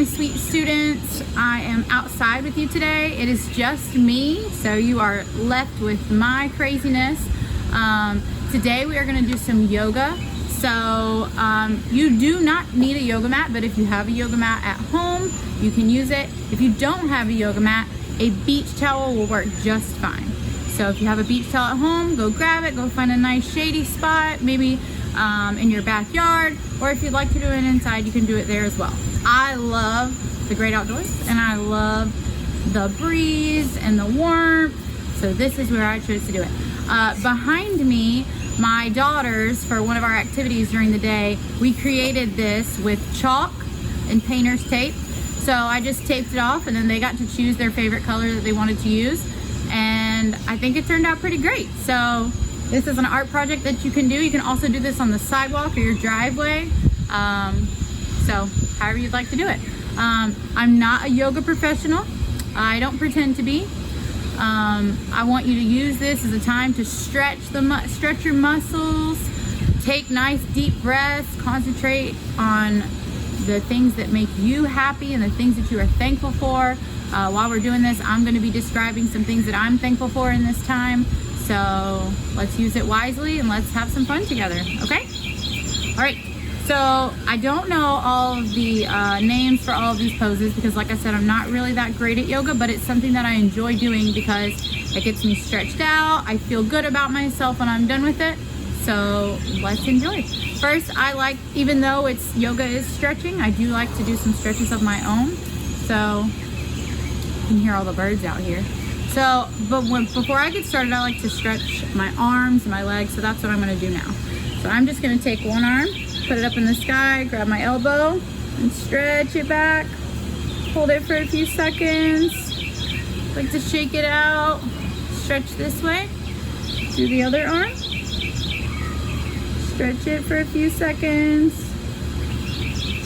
my sweet students. I am outside with you today. It is just me, so you are left with my craziness. Today we are going to do some yoga. So you do not need a yoga mat, but if you have a yoga mat at home, you can use it. If you don't have a yoga mat, a beach towel will work just fine. So if you have a beach towel at home, go grab it, go find a nice shady spot, maybe in your backyard, or if you'd like to do it inside, you can do it there as well. I love the great outdoors, and I love the breeze and the warmth, so this is where I chose to do it. Behind me, my daughters, for one of our activities during the day, we created this with chalk and painter's tape. So I just taped it off, and then they got to choose their favorite color that they wanted to use, and I think it turned out pretty great. So this is an art project that you can do. You can also do this on the sidewalk or your driveway. So however you'd like to do it. I'm not a yoga professional. I don't pretend to be. I want you to use this as a time to stretch your muscles, take nice deep breaths, concentrate on the things that make you happy and the things that you are thankful for. While we're doing this, I'm going to be describing some things that I'm thankful for in this time. So let's use it wisely and let's have some fun together, okay? All right, so I don't know all of the names for all of these poses because, like I said, I'm not really that great at yoga, but it's something that I enjoy doing because it gets me stretched out. I feel good about myself when I'm done with it. So let's enjoy. First, I like, even though it's yoga is stretching, I do like to do some stretches of my own. So you can hear all the birds out here. So, before I get started, I like to stretch my arms and my legs, so that's what I'm going to do now. So I'm just going to take one arm, put it up in the sky, grab my elbow, and stretch it back. Hold it for a few seconds. Like to shake it out. Stretch this way. Do the other arm. Stretch it for a few seconds.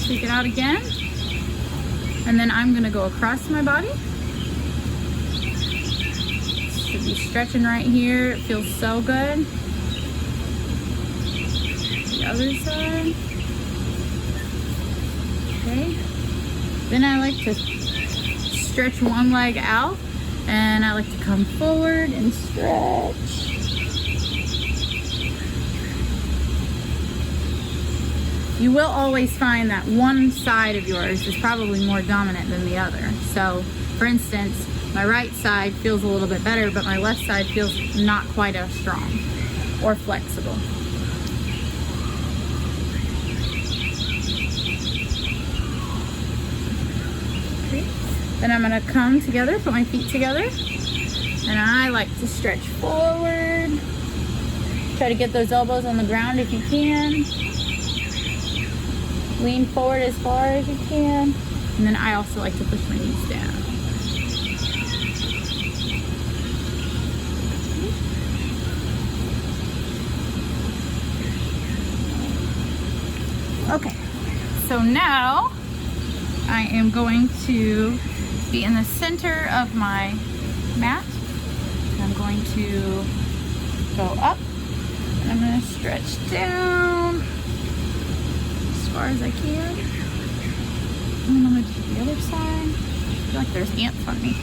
Shake it out again. And then I'm going to go across my body. Should be stretching right here. It feels so good. The other side. Okay. Then I like to stretch one leg out, and I like to come forward and stretch. You will always find that one side of yours is probably more dominant than the other. So, for instance, my right side feels a little bit better, but my left side feels not quite as strong or flexible. Okay. Then I'm going to come together, put my feet together, and I like to stretch forward. Try to get those elbows on the ground if you can. Lean forward as far as you can. And then I also like to push my knees down. Okay, so now I am going to be in the center of my mat. I'm going to go up, and I'm going to stretch down as far as I can. And I'm going to do the other side. I feel like there's ants on me.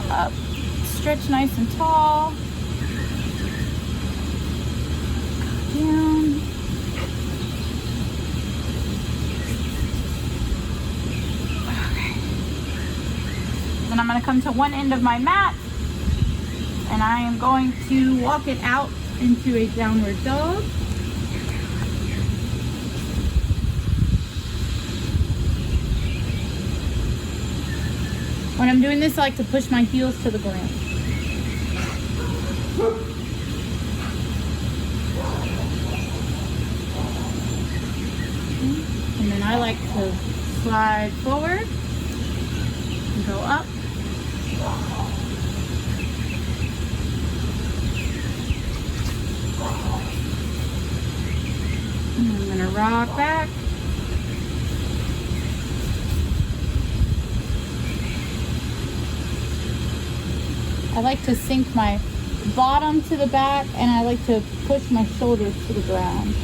Up, stretch nice and tall. Down. Okay. Then I'm going to come to one end of my mat, and I am going to walk it out into a downward dog. When I'm doing this, I like to push my heels to the ground. And then I like to slide forward and go up. And I'm going to rock back. I like to sink my bottom to the back, and I like to push my shoulders to the ground.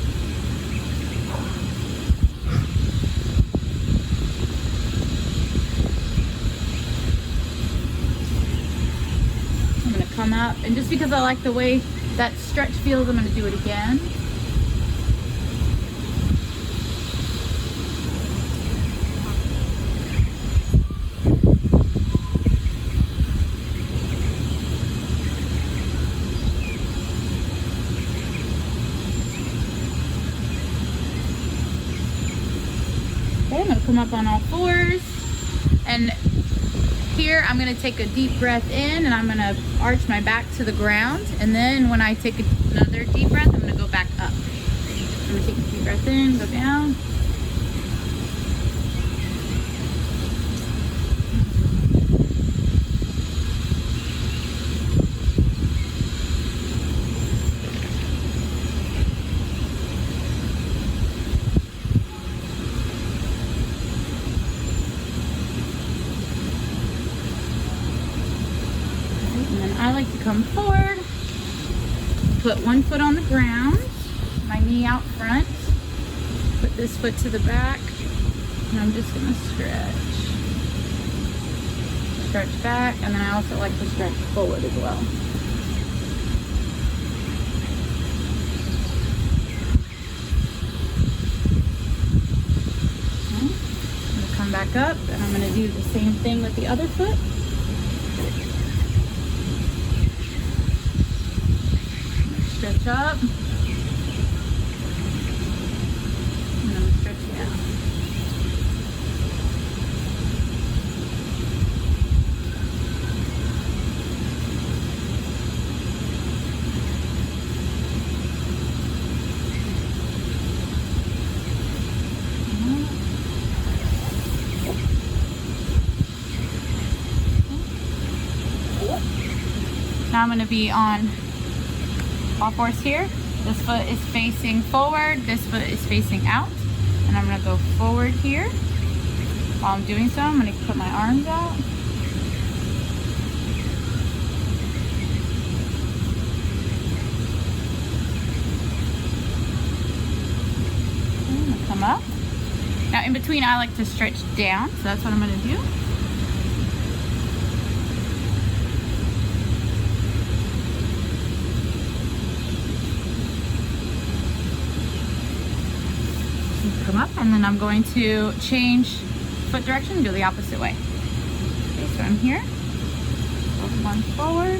come up. And just because I like the way that stretch feels, I'm gonna do it again. Okay, I'm gonna come up on all fours, and here I'm gonna take a deep breath in, and I'm gonna arch my back to the ground, and then when I take another deep breath, I'm gonna go back up. I'm gonna take a deep breath in, go down. I like to come forward, put one foot on the ground, my knee out front, put this foot to the back, and I'm just gonna stretch. Stretch back, and then I also like to stretch forward as well. Okay. I'm gonna come back up, and I'm gonna do the same thing with the other foot. Stretch up, and I'm going to stretch down. Now I'm going to be on all fours here. This foot is facing forward, this foot is facing out, and I'm gonna go forward here. While I'm doing so, I'm gonna put my arms out. I'm gonna come up. Now in between, I like to stretch down, so that's what I'm gonna do. Come up, and then I'm going to change foot direction and go the opposite way. Okay, so I'm here, one forward,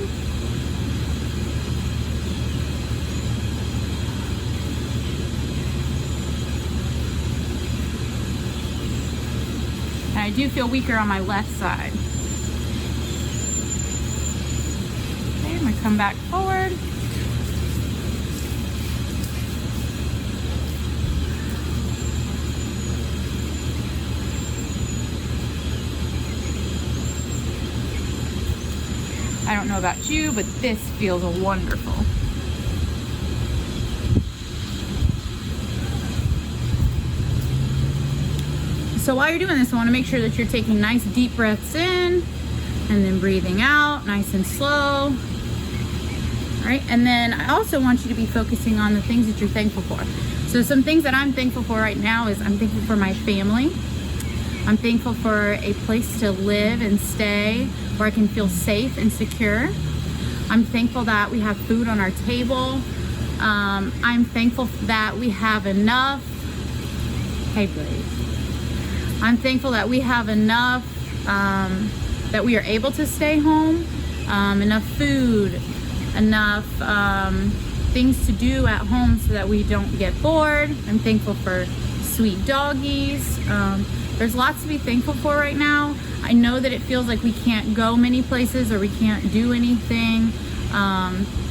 and I do feel weaker on my left side. Okay, I'm gonna come back forward. I don't know about you, but this feels wonderful. So while you're doing this, I want to make sure that you're taking nice deep breaths in and then breathing out nice and slow. All right, and then I also want you to be focusing on the things that you're thankful for. So some things that I'm thankful for right now is I'm thankful for my family. I'm thankful for a place to live and stay where I can feel safe and secure. I'm thankful that we have food on our table. I'm thankful that we have enough. Hey, Blaze. I'm thankful that we have enough, that we are able to stay home, enough food, enough things to do at home so that we don't get bored. I'm thankful for sweet doggies. There's lots to be thankful for right now. I know that it feels like we can't go many places or we can't do anything,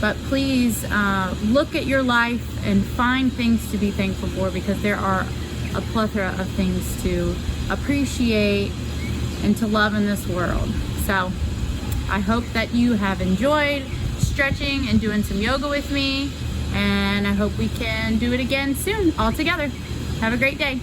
but please look at your life and find things to be thankful for, because there are a plethora of things to appreciate and to love in this world. So I hope that you have enjoyed stretching and doing some yoga with me, and I hope we can do it again soon all together. Have a great day.